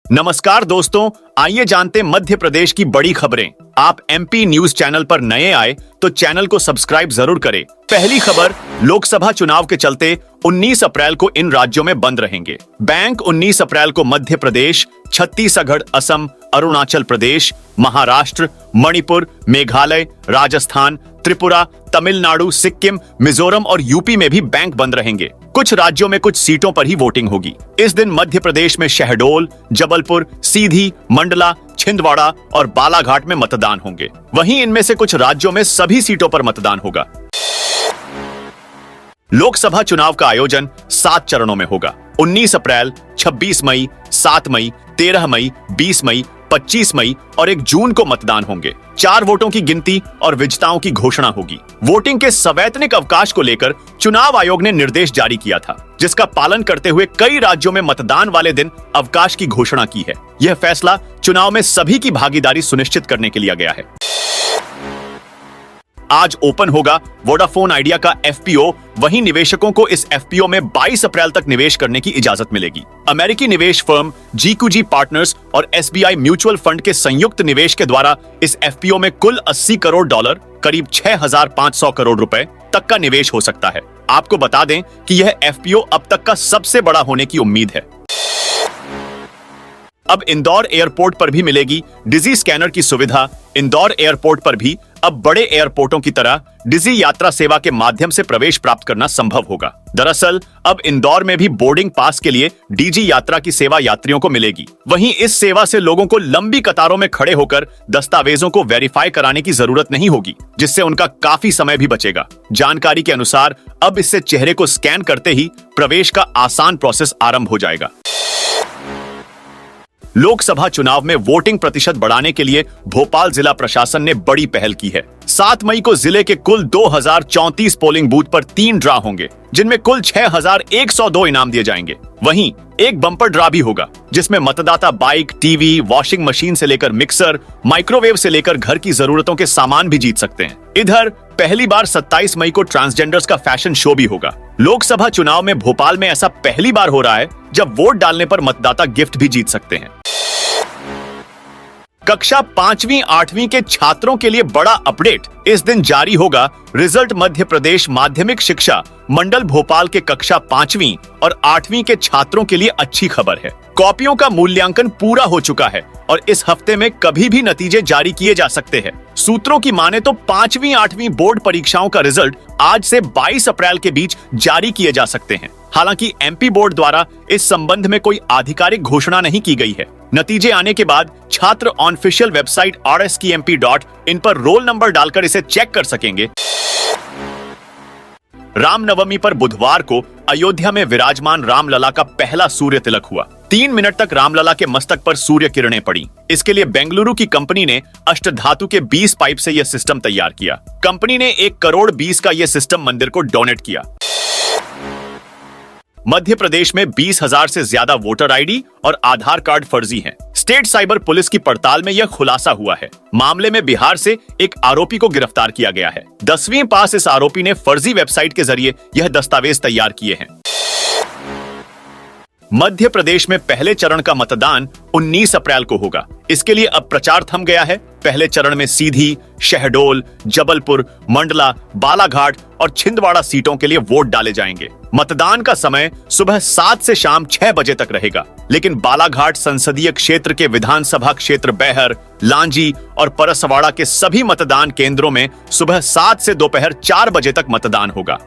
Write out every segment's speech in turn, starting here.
नमस्कार दोस्तों, आइए जानते मध्य प्रदेश की बड़ी खबरें। आप एमपी न्यूज चैनल पर नए आए तो चैनल को सब्सक्राइब जरूर करें। पहली खबर, लोकसभा चुनाव के चलते 19 अप्रैल को इन राज्यों में बंद रहेंगे। बैंक 19 अप्रैल को मध्य प्रदेश, छत्तीसगढ़, असम, अरुणाचल प्रदेश, महाराष्ट्र, मणिपुर, मेघालय, राजस्थान, त्रिपुरा, तमिलनाडु, सिक्किम, मिजोरम और यूपी में भी बैंक बंद रहेंगे। कुछ राज्यों में कुछ सीटों पर ही वोटिंग होगी। इस दिन मध्य प्रदेश में शहडोल, जबलपुर, सीधी, मंडला, छिंदवाड़ा और बालाघाट में मतदान होंगे। वहीं इनमें से कुछ राज्यों में सभी सीटों पर मतदान होगा। लोकसभा चुनाव का आयोजन 7 चरणों में होगा। 19 अप्रैल, 26 मई, 7 मई, 13 मई, 20 मई, 25 मई और 1 जून को मतदान होंगे। 4 वोटों की गिनती और विजेताओं की घोषणा होगी। वोटिंग के सवैतनिक अवकाश को लेकर चुनाव आयोग ने निर्देश जारी किया था, जिसका पालन करते हुए कई राज्यों में मतदान वाले दिन अवकाश की घोषणा की है। यह फैसला चुनाव में सभी की भागीदारी सुनिश्चित करने के लिए लिया गया है। आज ओपन होगा वोडाफोन आइडिया का एफपीओ। वहीं निवेशकों को इस एफपीओ में 22 अप्रैल तक निवेश करने की इजाजत मिलेगी। अमेरिकी निवेश फर्म जीक्यूजी पार्टनर्स और एसबीआई म्यूचुअल फंड के संयुक्त निवेश के द्वारा इस एफपीओ में कुल $80 करोड़, करीब 6,500 करोड़ रुपए तक का निवेश हो सकता है। आपको बता दें कि यह एफपीओ अब तक का सबसे बड़ा होने की उम्मीद है। अब इंदौर एयरपोर्ट पर भी मिलेगी डिजी स्कैनर की सुविधा। इंदौर एयरपोर्ट पर भी अब बड़े एयरपोर्टों की तरह डिजी यात्रा सेवा के माध्यम से प्रवेश प्राप्त करना संभव होगा। दरअसल अब इंदौर में भी बोर्डिंग पास के लिए डीजी यात्रा की सेवा यात्रियों को मिलेगी। वहीं इस सेवा से लोगों को लंबी कतारों में खड़े होकर दस्तावेजों को वेरीफाई कराने की जरूरत नहीं होगी, जिससे उनका काफी समय भी बचेगा। जानकारी के अनुसार अब इससे चेहरे को स्कैन करते ही प्रवेश का आसान प्रोसेस आरंभ हो जाएगा। लोकसभा चुनाव में वोटिंग प्रतिशत बढ़ाने के लिए भोपाल जिला प्रशासन ने बड़ी पहल की है। 7 मई को जिले के कुल 2034 पोलिंग बूथ पर 3 ड्रा होंगे, जिनमें कुल 6102 इनाम दिए जाएंगे। वहीं एक बम्पर ड्रा भी होगा, जिसमें मतदाता बाइक, टीवी, वॉशिंग मशीन से लेकर मिक्सर, माइक्रोवेव से लेकर घर की जरूरतों के सामान भी जीत सकते हैं। इधर पहली बार 27 मई को ट्रांसजेंडर्स का फैशन शो भी होगा। लोकसभा चुनाव में भोपाल में ऐसा पहली बार हो रहा है जब वोट डालने पर मतदाता गिफ्ट भी जीत सकते हैं। कक्षा 5वीं 8वीं के छात्रों के लिए बड़ा अपडेट। इस दिन जारी होगा रिजल्ट। मध्य प्रदेश माध्यमिक शिक्षा मंडल भोपाल के कक्षा 5वीं और 8वीं के छात्रों के लिए अच्छी खबर है। कॉपियों का मूल्यांकन पूरा हो चुका है और इस हफ्ते में कभी भी नतीजे जारी किए जा सकते हैं। सूत्रों की माने तो 5वीं 8वीं बोर्ड परीक्षाओं का रिजल्ट आज से 22 अप्रैल के बीच जारी किए जा सकते हैं। हालांकि एमपी बोर्ड द्वारा इस संबंध में कोई आधिकारिक घोषणा नहीं की गई है। नतीजे आने के बाद छात्र ऑफिशियल वेबसाइट rskmp.in पर रोल नंबर डालकर इसे चेक कर सकेंगे। रामनवमी पर बुधवार को अयोध्या में विराजमान रामलला का पहला सूर्य तिलक हुआ। 3 मिनट तक रामलला के मस्तक पर सूर्य किरणें पड़ी। इसके लिए बेंगलुरु की कंपनी ने अष्टधातु के 20 पाइप से यह सिस्टम तैयार किया। कंपनी ने 1 करोड़ 20 का यह सिस्टम मंदिर को डोनेट किया। मध्य प्रदेश में 20,000 से ज्यादा वोटर आईडी और आधार कार्ड फर्जी हैं। स्टेट साइबर पुलिस की पड़ताल में यह खुलासा हुआ है। मामले में बिहार से एक आरोपी को गिरफ्तार किया गया है। 10वीं पास इस आरोपी ने फर्जी वेबसाइट के जरिए यह दस्तावेज तैयार किए हैं। मध्य प्रदेश में पहले चरण का मतदान 19 अप्रैल को होगा। इसके लिए अब प्रचार थम गया है। पहले चरण में सीधी, शहडोल, जबलपुर, मंडला, बालाघाट और छिंदवाड़ा सीटों के लिए वोट डाले जाएंगे। मतदान का समय सुबह 7 से शाम 6 बजे तक रहेगा, लेकिन बालाघाट संसदीय क्षेत्र के विधानसभा क्षेत्र बैहर, लांजी और परसवाड़ा के सभी मतदान केंद्रों में सुबह 7 से दोपहर 4 बजे तक मतदान होगा।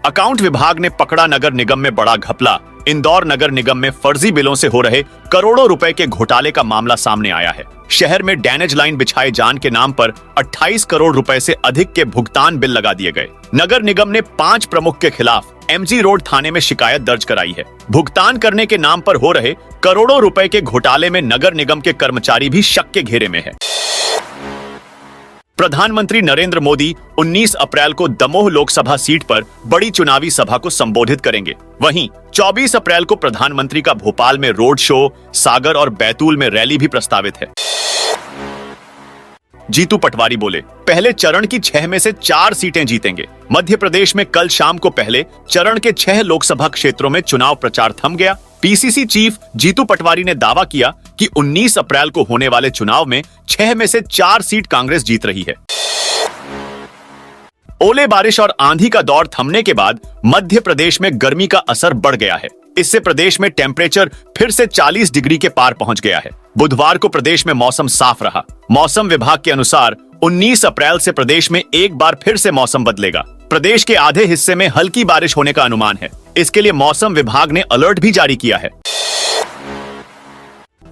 अकाउंट विभाग ने पकड़ा नगर निगम में बड़ा घपला। इंदौर नगर निगम में फर्जी बिलों से हो रहे करोड़ों रुपए के घोटाले का मामला सामने आया है। शहर में ड्रेनेज लाइन बिछाए जान के नाम पर 28 करोड़ रुपए से अधिक के भुगतान बिल लगा दिए गए। नगर निगम ने 5 प्रमुख के खिलाफ एमजी रोड थाने में शिकायत दर्ज कराई है। भुगतान करने के नाम पर हो रहे करोड़ों रुपए के घोटाले में नगर निगम के कर्मचारी भी शक के घेरे में है। प्रधानमंत्री नरेंद्र मोदी 19 अप्रैल को दमोह लोकसभा सीट पर बड़ी चुनावी सभा को संबोधित करेंगे। वहीं 24 अप्रैल को प्रधानमंत्री का भोपाल में रोड शो, सागर और बैतूल में रैली भी प्रस्तावित है। जीतू पटवारी बोले, पहले चरण की 6 में से 4 सीटें जीतेंगे। मध्य प्रदेश में कल शाम को पहले चरण के 6 लोकसभा क्षेत्रों में चुनाव प्रचार थम गया। पीसीसी चीफ जीतू पटवारी ने दावा किया कि 19 अप्रैल को होने वाले चुनाव में 6 में से 4 सीट कांग्रेस जीत रही है। ओले बारिश और आंधी का दौर थमने के बाद मध्य प्रदेश में गर्मी का असर बढ़ गया है। इससे प्रदेश में टेम्परेचर फिर से 40 डिग्री के पार पहुंच गया है। बुधवार को प्रदेश में मौसम साफ रहा। मौसम विभाग के अनुसार 19 अप्रैल से प्रदेश में एक बार फिर से मौसम बदलेगा। प्रदेश के आधे हिस्से में हल्की बारिश होने का अनुमान है। इसके लिए मौसम विभाग ने अलर्ट भी जारी किया है।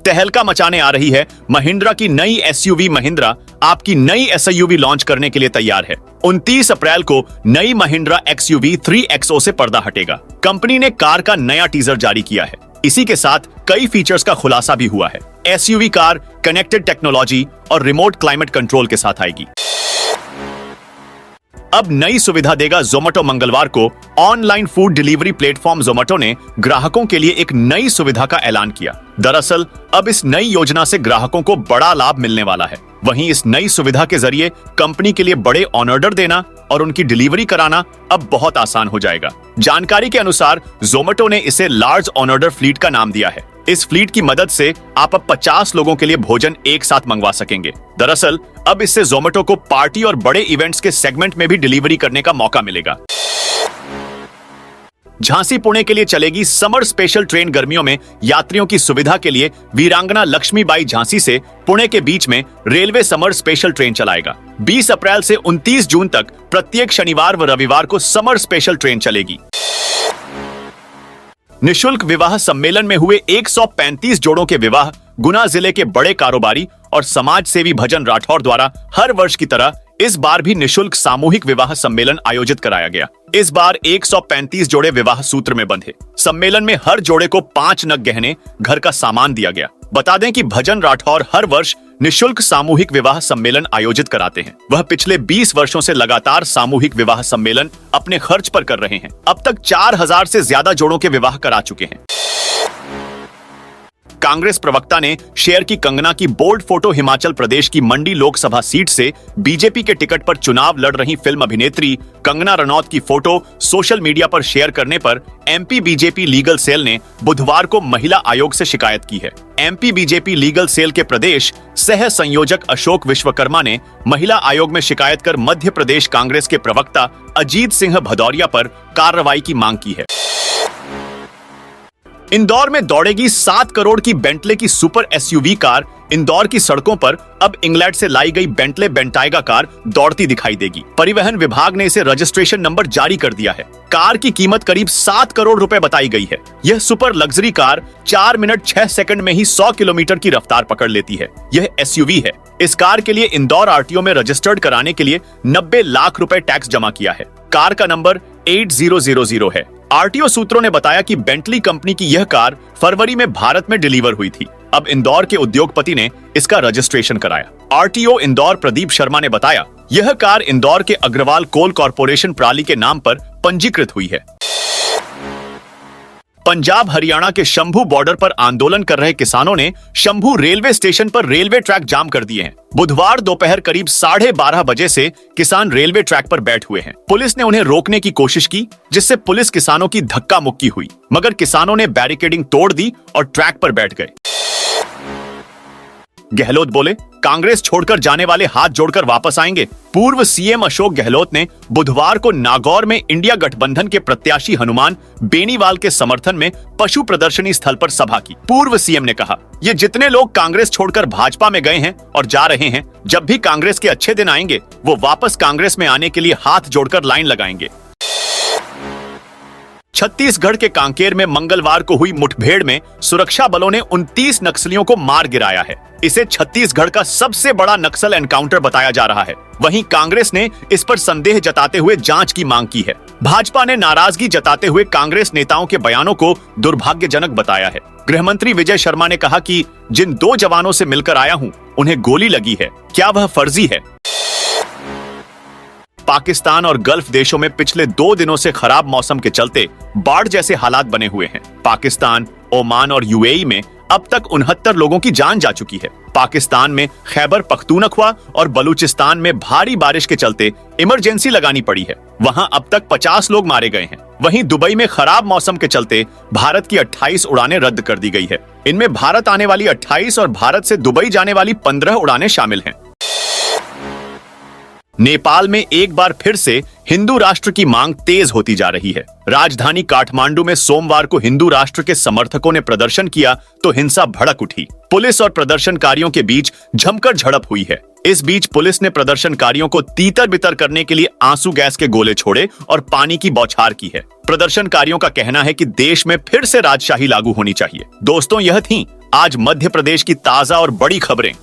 तहलका मचाने आ रही है महिंद्रा की नई एसयूवी। महिंद्रा आपकी नई एसयूवी लॉन्च करने के लिए तैयार है। 29 अप्रैल को नई महिंद्रा एक्सयूवी 3XO से पर्दा हटेगा। कंपनी ने कार का नया टीजर जारी किया है। इसी के साथ कई फीचर्स का खुलासा भी हुआ है। एसयूवी कार कनेक्टेड टेक्नोलॉजी और रिमोट क्लाइमेट कंट्रोल के साथ आएगी। अब नई सुविधा देगा जोमेटो। मंगलवार को online food delivery platform Zomato ने ग्राहकों के लिए एक नई सुविधा का ऐलान किया। दरअसल अब इस नई योजना से ग्राहकों को बड़ा लाभ मिलने वाला है। वहीं इस नई सुविधा के जरिए कंपनी के लिए बड़े ऑन ऑर्डर देना और उनकी डिलीवरी कराना अब बहुत आसान हो जाएगा। जानकारी के अनुसार जोमेटो ने इसे लार्ज ऑन ऑर्डर फ्लीट का नाम दिया है। इस फ्लीट की मदद से आप अब 50 लोगों के लिए भोजन एक साथ मंगवा सकेंगे। दरअसल अब इससे जोमेटो को पार्टी और बड़े इवेंट्स के सेगमेंट में भी डिलीवरी करने का मौका मिलेगा। झांसी पुणे के लिए चलेगी समर स्पेशल ट्रेन। गर्मियों में यात्रियों की सुविधा के लिए वीरांगना लक्ष्मीबाई झांसी से पुणे के बीच में रेलवे समर स्पेशल ट्रेन चलाएगा। 20 अप्रैल से 29 जून तक प्रत्येक शनिवार व रविवार को समर स्पेशल ट्रेन चलेगी। निशुल्क विवाह सम्मेलन में हुए 135 जोड़ों के विवाह गुना जिले के बड़े कारोबारी और समाज सेवी भजन राठौर द्वारा हर वर्ष की तरह इस बार भी निशुल्क सामूहिक विवाह सम्मेलन आयोजित कराया गया। इस बार 135 जोड़े विवाह सूत्र में बंधे। सम्मेलन में हर जोड़े को 5 नग गहने, घर का सामान दिया गया। बता दें कि भजन राठौर हर वर्ष निशुल्क सामूहिक विवाह सम्मेलन आयोजित कराते हैं। वह पिछले 20 वर्षों से लगातार सामूहिक विवाह सम्मेलन अपने खर्च पर कर रहे हैं। अब तक 4000 से ज्यादा जोड़ों के विवाह करा चुके हैं। कांग्रेस प्रवक्ता ने शेयर की कंगना की बोल्ड फोटो। हिमाचल प्रदेश की मंडी लोकसभा सीट से बीजेपी के टिकट पर चुनाव लड़ रही फिल्म अभिनेत्री कंगना रनौत की फोटो सोशल मीडिया पर शेयर करने पर एमपी बीजेपी लीगल सेल ने बुधवार को महिला आयोग से शिकायत की है। एमपी बीजेपी लीगल सेल के प्रदेश सह संयोजक अशोक विश्वकर्मा ने महिला आयोग में शिकायत कर मध्य प्रदेश कांग्रेस के प्रवक्ता अजीत सिंह भदौरिया पर कार्रवाई की मांग की है। इंदौर में दौड़ेगी 7 करोड़ की बेंटले की सुपर एसयूवी कार। इंदौर की सड़कों पर अब इंग्लैंड से लाई गई बेंटले बेंटाइगा कार दौड़ती दिखाई देगी। परिवहन विभाग ने इसे रजिस्ट्रेशन नंबर जारी कर दिया है। कार की कीमत करीब 7 करोड़ रुपए बताई गई है। यह super luxury car 4 minute 6 second में ही 100 किलोमीटर की रफ्तार पकड़ लेती है। यह एसयूवी है। इस कार के लिए इंदौर आरटीओ में रजिस्टर्ड कराने के लिए 90 लाख रुपए टैक्स जमा किया है। कार का नंबर 8000 है। आरटीओ सूत्रों ने बताया कि बेंटली कंपनी की यह कार फरवरी में भारत में डिलीवर हुई थी। अब इंदौर के उद्योगपति ने इसका रजिस्ट्रेशन कराया। आरटीओ इंदौर प्रदीप शर्मा ने बताया, यह कार इंदौर के अग्रवाल कोल कॉर्पोरेशन प्राली के नाम पर पंजीकृत हुई है। पंजाब हरियाणा के शंभू बॉर्डर पर आंदोलन कर रहे किसानों ने शंभू रेलवे स्टेशन पर रेलवे ट्रैक जाम कर दिए हैं। बुधवार दोपहर करीब 12:30 बजे से किसान रेलवे ट्रैक पर बैठ हुए हैं। पुलिस ने उन्हें रोकने की कोशिश की, जिससे पुलिस किसानों की धक्का मुक्की हुई, मगर किसानों ने बैरिकेडिंग तोड़ दी और ट्रैक पर बैठ गए। गहलोत बोले, कांग्रेस छोड़कर जाने वाले हाथ जोड़कर वापस आएंगे। पूर्व सीएम अशोक गहलोत ने बुधवार को नागौर में इंडिया गठबंधन के प्रत्याशी हनुमान बेनीवाल के समर्थन में पशु प्रदर्शनी स्थल पर सभा की। पूर्व सीएम ने कहा, ये जितने लोग कांग्रेस छोड़कर भाजपा में गए हैं और जा रहे हैं, जब भी कांग्रेस के अच्छे दिन आएंगे वो वापस कांग्रेस में आने के लिए हाथ जोड़कर लाइन लगाएंगे। छत्तीसगढ़ के कांकेर में मंगलवार को हुई मुठभेड़ में सुरक्षा बलों ने 29 नक्सलियों को मार गिराया है। इसे छत्तीसगढ़ का सबसे बड़ा नक्सल एनकाउंटर बताया जा रहा है। वहीं कांग्रेस ने इस पर संदेह जताते हुए जांच की मांग की है। भाजपा ने नाराजगी जताते हुए कांग्रेस नेताओं के बयानों को दुर्भाग्यजनक बताया है। गृहमंत्री विजय शर्मा ने कहा कि जिन 2 जवानों से मिलकर आया हूं, उन्हें गोली लगी है, क्या वह फर्जी है? पाकिस्तान और गल्फ देशों में पिछले 2 दिनों से खराब मौसम के चलते बाढ़ जैसे हालात बने हुए हैं। पाकिस्तान, ओमान और यूएई में अब तक 69 लोगों की जान जा चुकी है। पाकिस्तान में खैबर पख्तूनख्वा और बलूचिस्तान में भारी बारिश के चलते इमरजेंसी लगानी पड़ी है। वहां अब तक 50 लोग मारे गए हैं। वहीं दुबई में खराब मौसम के चलते भारत की 28 उड़ानें रद्द कर दी गई है। इनमें भारत आने वाली 28 और भारत से दुबई जाने वाली 15 उड़ानें शामिल हैं। नेपाल में एक बार फिर से हिंदू राष्ट्र की मांग तेज होती जा रही है। राजधानी काठमांडू में सोमवार को हिंदू राष्ट्र के समर्थकों ने प्रदर्शन किया तो हिंसा भड़क उठी। पुलिस और प्रदर्शनकारियों के बीच जमकर झड़प हुई है। इस बीच पुलिस ने प्रदर्शनकारियों को तीतर बितर करने के लिए आंसू गैस के गोले छोड़े और पानी की बौछार की है। प्रदर्शनकारियों का कहना है कि देश में फिर से राजशाही लागू होनी चाहिए। दोस्तों, यह थी आज मध्य प्रदेश की ताजा और बड़ी खबरें।